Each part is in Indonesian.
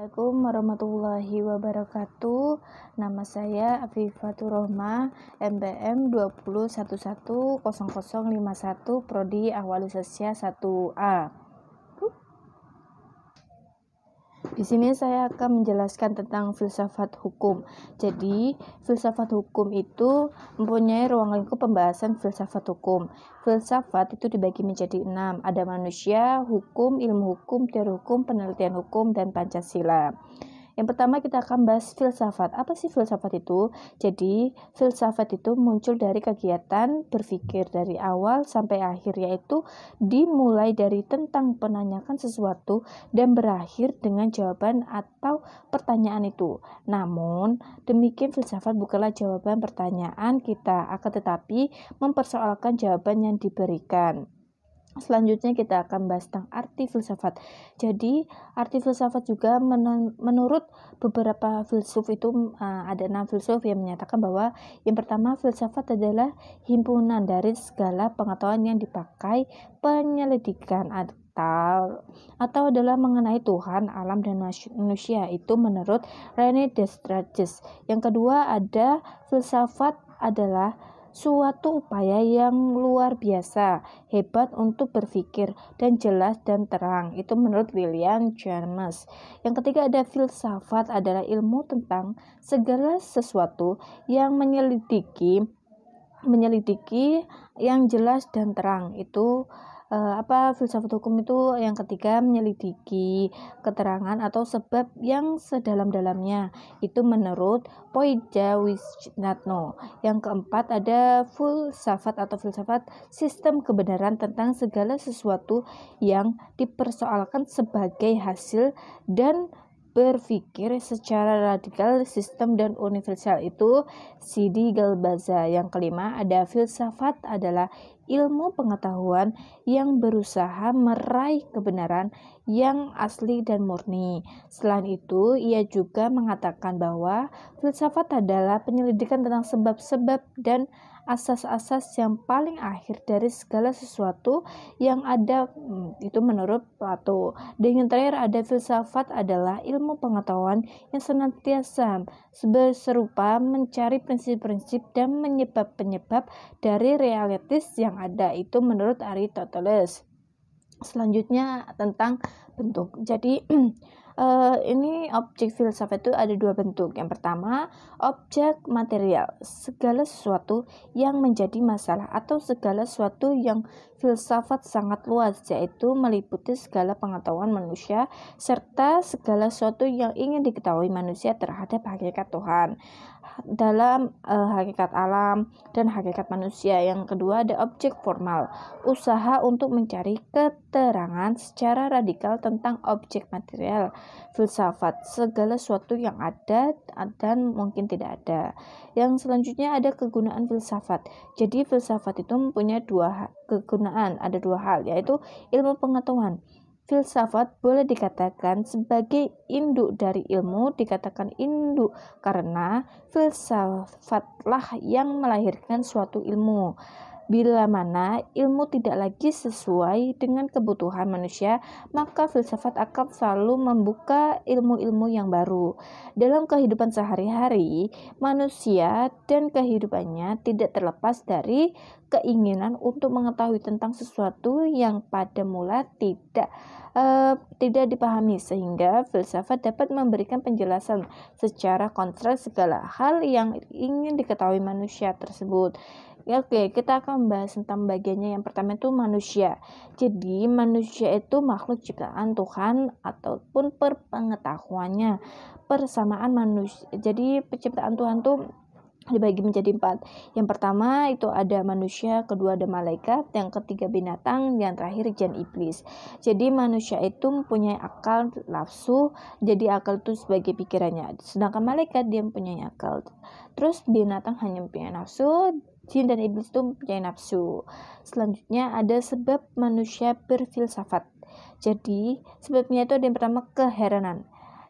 Assalamualaikum warahmatullahi wabarakatuh. Nama saya Afifatur Rohmah, NPM 20110051, Prodi Ahwalusasya 1A. Di sini saya akan menjelaskan tentang filsafat hukum. Jadi, filsafat hukum itu mempunyai ruang lingkup pembahasan filsafat hukum. Filsafat itu dibagi menjadi 6. Ada manusia, hukum, ilmu hukum, teori hukum, penelitian hukum, dan Pancasila. Yang pertama kita akan bahas filsafat. Apa sih filsafat itu? Jadi, filsafat itu muncul dari kegiatan berpikir dari awal sampai akhir, yaitu dimulai dari tentang menanyakan sesuatu dan berakhir dengan jawaban atau pertanyaan itu. Namun, demikian filsafat bukanlah jawaban pertanyaan kita, akan tetapi mempersoalkan jawaban yang diberikan. Selanjutnya kita akan bahas tentang arti filsafat. Jadi, arti filsafat juga menurut beberapa filsuf itu ada 6 filsuf yang menyatakan bahwa yang pertama, filsafat adalah himpunan dari segala pengetahuan yang dipakai penyelidikan atau adalah mengenai Tuhan, alam, dan manusia. Itu menurut René Descartes. Yang kedua, ada filsafat adalah suatu upaya yang luar biasa, hebat untuk berpikir dan jelas dan terang. Itu menurut William James. Yang ketiga ada filsafat adalah ilmu tentang segala sesuatu yang menyelidiki yang jelas dan terang. Itu filsafat hukum itu yang ketiga menyelidiki keterangan atau sebab yang sedalam-dalamnya. Itu menurut Poija Wisnatno. Yang keempat ada filsafat atau filsafat sistem kebenaran tentang segala sesuatu yang dipersoalkan sebagai hasil dan berpikir secara radikal, sistem dan universal. Itu Sidi Galbaza. Yang kelima ada filsafat adalah ilmu pengetahuan yang berusaha meraih kebenaran yang asli dan murni. Selain itu, ia juga mengatakan bahwa filsafat adalah penyelidikan tentang sebab-sebab dan asas-asas yang paling akhir dari segala sesuatu yang ada. Itu menurut Plato. Dan yang terakhir ada filsafat adalah ilmu pengetahuan yang senantiasa serupa mencari prinsip-prinsip dan penyebab-penyebab dari realitas yang ada. Itu menurut Aristoteles. Selanjutnya tentang bentuk. Jadi ini objek filsafat itu ada 2 bentuk. Yang pertama, objek material, segala sesuatu yang menjadi masalah atau segala sesuatu yang filsafat sangat luas, yaitu meliputi segala pengetahuan manusia serta segala sesuatu yang ingin diketahui manusia terhadap hakikat Tuhan, dalam hakikat alam dan hakikat manusia. Yang kedua ada objek formal, usaha untuk mencari keterangan secara radikal tentang objek material filsafat, segala sesuatu yang ada dan mungkin tidak ada. Yang selanjutnya ada kegunaan filsafat. Jadi filsafat itu mempunyai 2 kegunaan, ada 2 hal, yaitu ilmu pengetahuan. Filsafat boleh dikatakan sebagai induk dari ilmu, dikatakan induk karena filsafatlah yang melahirkan suatu ilmu. Bila mana ilmu tidak lagi sesuai dengan kebutuhan manusia, maka filsafat akan selalu membuka ilmu-ilmu yang baru. Dalam kehidupan sehari-hari, manusia dan kehidupannya tidak terlepas dari keinginan untuk mengetahui tentang sesuatu yang pada mula tidak dipahami, sehingga filsafat dapat memberikan penjelasan secara kontras segala hal yang ingin diketahui manusia tersebut. Oke, kita akan membahas tentang bagiannya. Yang pertama itu manusia. Jadi manusia itu makhluk ciptaan Tuhan ataupun perpengetahuannya. Persamaan manusia. Jadi penciptaan Tuhan itu dibagi menjadi 4. Yang pertama itu ada manusia, kedua ada malaikat, yang ketiga binatang, yang terakhir jin iblis. Jadi manusia itu mempunyai akal, nafsu. Jadi akal itu sebagai pikirannya, sedangkan malaikat dia mempunyai akal. Terus binatang hanya mempunyai nafsu, jin dan iblis itu mempunyai nafsu. Selanjutnya ada sebab manusia berfilsafat. Jadi sebabnya itu ada yang pertama keheranan.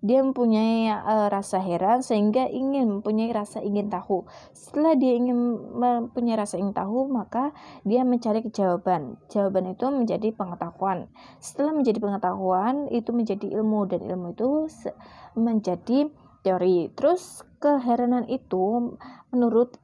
dia mempunyai rasa heran sehingga mempunyai rasa ingin tahu. Setelah dia ingin mempunyai rasa ingin tahu, maka dia mencari jawaban. Jawaban itu menjadi pengetahuan. Setelah menjadi pengetahuan, itu menjadi ilmu, dan ilmu itu menjadi teori. Terus keheranan itu menurut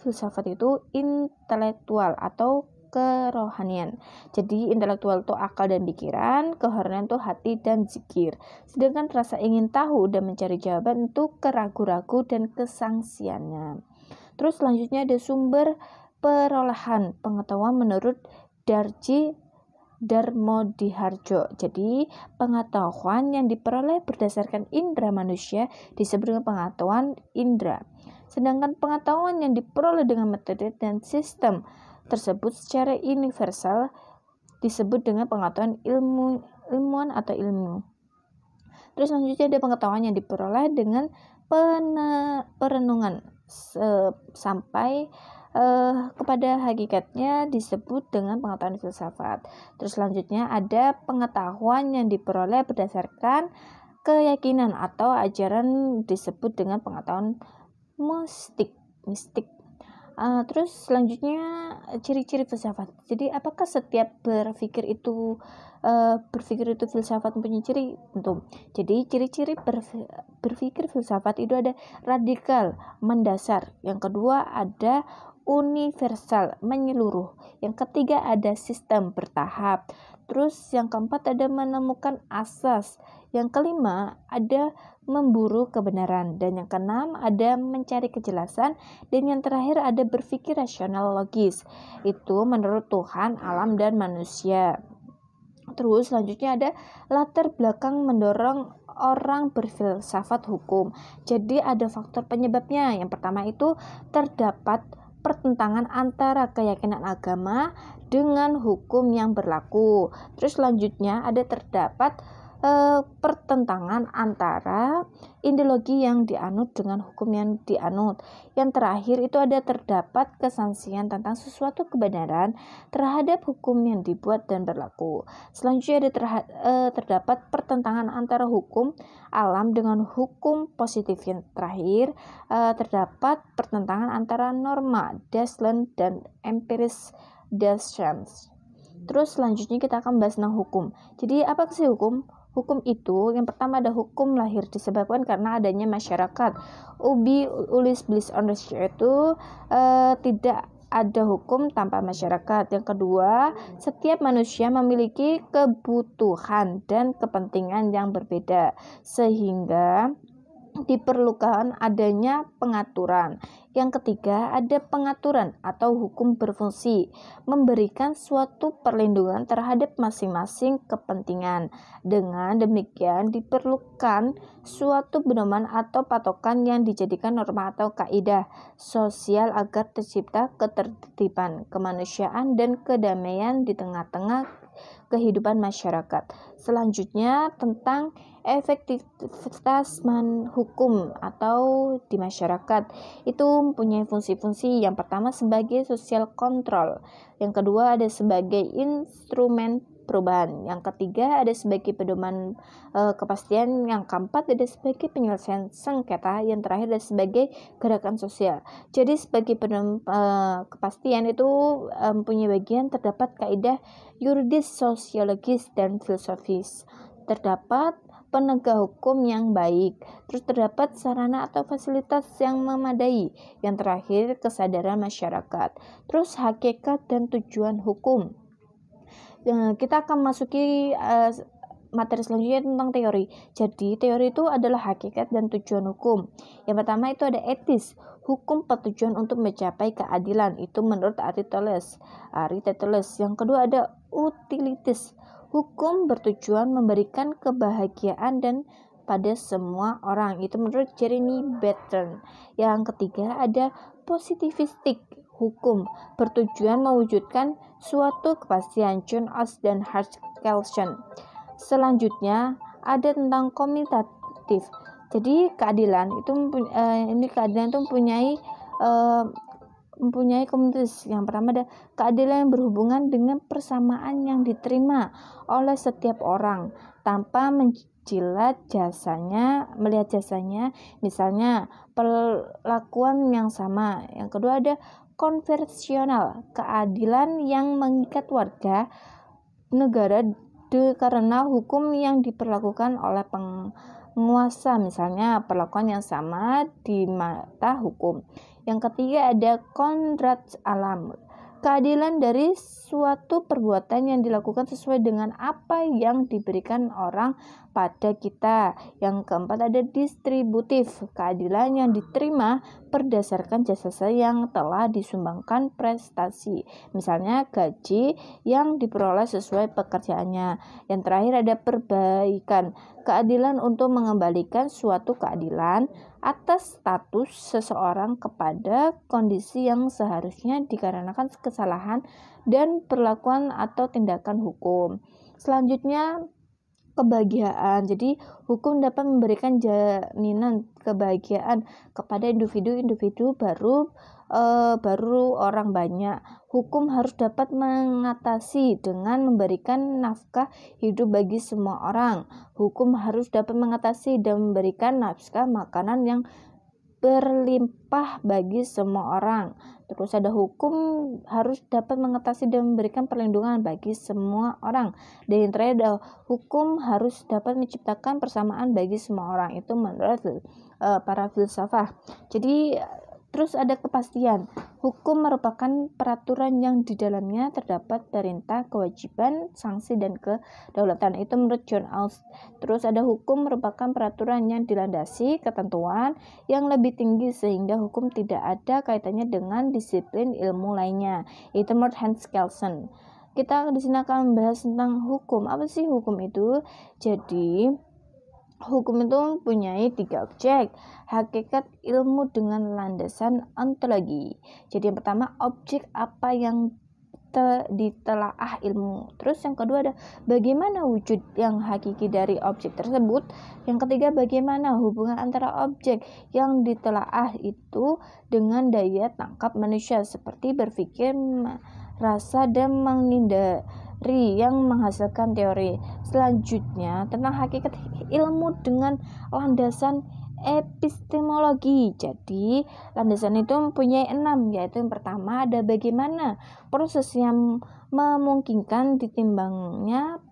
filsafat itu intelektual atau kerohanian. Jadi intelektual itu akal dan pikiran, keheranan itu hati dan zikir. Sedangkan rasa ingin tahu dan mencari jawaban itu keragu-ragu dan kesangsiannya. Terus selanjutnya ada sumber perolehan pengetahuan menurut Darmodiharjo. Jadi pengetahuan yang diperoleh berdasarkan indera manusia disebut dengan pengetahuan indera. Sedangkan pengetahuan yang diperoleh dengan metode dan sistem tersebut secara universal disebut dengan pengetahuan ilmuwan atau ilmu. Terus selanjutnya ada pengetahuan yang diperoleh dengan perenungan sampai kepada hakikatnya disebut dengan pengetahuan filsafat. Terus selanjutnya ada pengetahuan yang diperoleh berdasarkan keyakinan atau ajaran disebut dengan pengetahuan mistik. Terus selanjutnya ciri-ciri filsafat. Jadi apakah setiap berpikir itu filsafat mempunyai ciri? Tentu. Jadi ciri-ciri berpikir filsafat itu ada radikal, mendasar. Yang kedua ada universal, menyeluruh. Yang ketiga ada sistem bertahap. Terus yang keempat ada menemukan asas. Yang kelima ada memburu kebenaran, dan yang keenam ada mencari kejelasan, dan yang terakhir ada berpikir rasional logis. Itu menurut Tuhan, alam, dan manusia. Terus selanjutnya ada latar belakang mendorong orang berfilsafat hukum. Jadi ada faktor penyebabnya. Yang pertama itu terdapat pertentangan antara keyakinan agama dengan hukum yang berlaku. Terus selanjutnya ada terdapat pertentangan antara ideologi yang dianut dengan hukum yang dianut. Yang terakhir itu ada terdapat kesangsian tentang sesuatu kebenaran terhadap hukum yang dibuat dan berlaku. Selanjutnya ada terdapat pertentangan antara hukum alam dengan hukum positif. Yang terakhir terdapat pertentangan antara norma Deslen dan empiris Deschamps. Terus selanjutnya kita akan bahas tentang hukum. Jadi apa sih hukum? Hukum itu yang pertama ada hukum lahir disebabkan karena adanya masyarakat. Ubi ulis bliss ownership itu tidak ada hukum tanpa masyarakat. Yang kedua, setiap manusia memiliki kebutuhan dan kepentingan yang berbeda sehingga diperlukan adanya pengaturan. Yang ketiga, ada pengaturan atau hukum berfungsi memberikan suatu perlindungan terhadap masing-masing kepentingan. Dengan demikian diperlukan suatu pedoman atau patokan yang dijadikan norma atau kaidah sosial agar tercipta ketertiban, kemanusiaan, dan kedamaian di tengah-tengah kehidupan masyarakat. Selanjutnya tentang efektivitas hukum atau di masyarakat. Itu mempunyai fungsi-fungsi. Yang pertama sebagai social control, yang kedua ada sebagai instrumen perubahan, yang ketiga ada sebagai pedoman kepastian, yang keempat ada sebagai penyelesaian sengketa, yang terakhir ada sebagai gerakan sosial. Jadi sebagai pedoman kepastian itu mempunyai bagian terdapat kaidah yuridis, sosiologis, dan filosofis. Terdapat penegak hukum yang baik, terus terdapat sarana atau fasilitas yang memadai, yang terakhir kesadaran masyarakat, terus hakikat dan tujuan hukum. Kita akan masuki materi selanjutnya tentang teori. Jadi teori itu adalah hakikat dan tujuan hukum. Yang pertama itu ada etis. Hukum bertujuan untuk mencapai keadilan, itu menurut Aristoteles. Yang kedua ada utilitas. Hukum bertujuan memberikan kebahagiaan dan pada semua orang, itu menurut Jeremy Bentham. Yang ketiga ada positivistik. Hukum bertujuan mewujudkan suatu kepastian, John Oss dan Hans Kelsen. Selanjutnya ada tentang komitatif. Jadi keadilan itu mempunyai mempunyai komunitas. Yang pertama ada keadilan yang berhubungan dengan persamaan yang diterima oleh setiap orang tanpa melihat jasanya, misalnya perlakuan yang sama. Yang kedua ada konversional, keadilan yang mengikat warga negara karena hukum yang diperlakukan oleh penguasa, misalnya perlakuan yang sama di mata hukum. Yang ketiga ada kodrat alam, keadilan dari suatu perbuatan yang dilakukan sesuai dengan apa yang diberikan orang pada kita. Yang keempat ada distributif, keadilan yang diterima berdasarkan jasa yang telah disumbangkan prestasi, misalnya gaji yang diperoleh sesuai pekerjaannya. Yang terakhir ada perbaikan, keadilan untuk mengembalikan suatu keadilan atas status seseorang kepada kondisi yang seharusnya dikarenakan kesalahan dan perlakuan atau tindakan hukum. Selanjutnya kebahagiaan. Jadi hukum dapat memberikan jaminan kebahagiaan kepada individu baru orang banyak. Hukum harus dapat mengatasi dengan memberikan nafkah hidup bagi semua orang. Hukum harus dapat mengatasi dan memberikan nafkah makanan yang berlimpah bagi semua orang. Terus ada hukum harus dapat mengatasi dan memberikan perlindungan bagi semua orang. Dan yang terakhir ada hukum harus dapat menciptakan persamaan bagi semua orang. Itu menurut para filsafah. Jadi terus ada kepastian. Hukum merupakan peraturan yang di dalamnya terdapat perintah, kewajiban, sanksi, dan kedaulatan. Itu menurut John Rawls. Terus ada hukum merupakan peraturan yang dilandasi ketentuan yang lebih tinggi sehingga hukum tidak ada kaitannya dengan disiplin ilmu lainnya. Itu menurut Hans Kelsen. Kita di sini akan membahas tentang hukum. Apa sih hukum itu? Jadi hukum itu mempunyai 3 objek, hakikat, ilmu dengan landasan ontologi. Jadi yang pertama objek apa yang ditelaah ilmu. Terus yang kedua ada bagaimana wujud yang hakiki dari objek tersebut. Yang ketiga bagaimana hubungan antara objek yang ditelaah itu dengan daya tangkap manusia seperti berpikir, rasa, dan menghindari yang menghasilkan teori. Selanjutnya tentang hakikat ilmu dengan landasan epistemologi. Jadi landasan itu mempunyai 6, yaitu yang pertama ada bagaimana proses yang memungkinkan ditimbangnya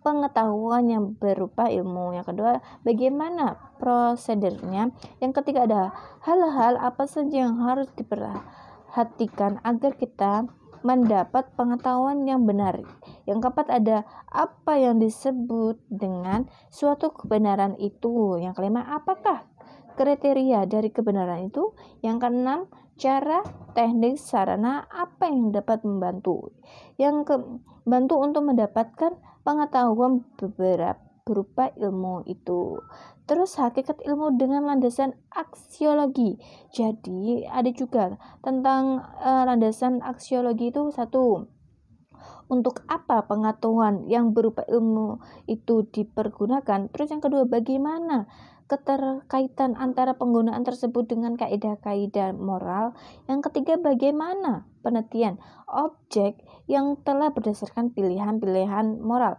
pengetahuan yang berupa ilmu. Yang kedua bagaimana prosedurnya. Yang ketiga ada hal-hal apa saja yang harus diperhatikan agar kita mendapat pengetahuan yang benar. Yang keempat ada apa yang disebut dengan suatu kebenaran itu. Yang kelima apakah kriteria dari kebenaran itu. Yang keenam cara, teknik, sarana apa yang dapat membantu. Yang membantu untuk mendapatkan pengetahuan berupa ilmu itu. Terus hakikat ilmu dengan landasan aksiologi. Jadi ada juga tentang landasan aksiologi itu. 1. Untuk apa pengetahuan yang berupa ilmu itu dipergunakan. Terus yang kedua bagaimana keterkaitan antara penggunaan tersebut dengan kaidah-kaidah moral. Yang ketiga bagaimana penelitian objek yang telah berdasarkan pilihan-pilihan moral.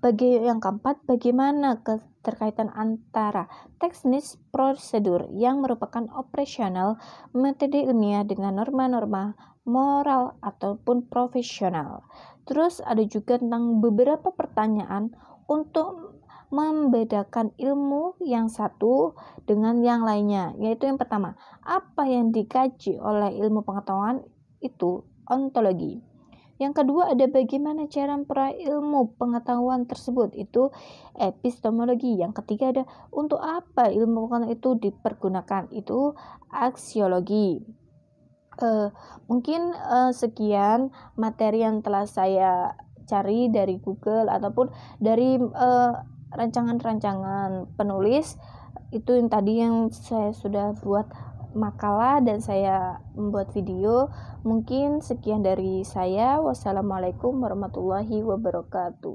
Yang keempat bagaimana keterkaitan antara teknis prosedur yang merupakan operasional metode ilmiah dengan norma-norma moral ataupun profesional. Terus ada juga tentang beberapa pertanyaan untuk membedakan ilmu yang satu dengan yang lainnya, yaitu yang pertama, apa yang dikaji oleh ilmu pengetahuan itu ontologi. Yang kedua ada bagaimana cara memperoleh ilmu pengetahuan tersebut, itu epistemologi. Yang ketiga ada untuk apa ilmu pengetahuan itu dipergunakan, itu aksiologi. Mungkin sekian materi yang telah saya cari dari Google ataupun dari rancangan-rancangan penulis. Itu yang tadi yang saya sudah buat makalah dan saya membuat video. Mungkin sekian dari saya. Wassalamualaikum warahmatullahi wabarakatuh.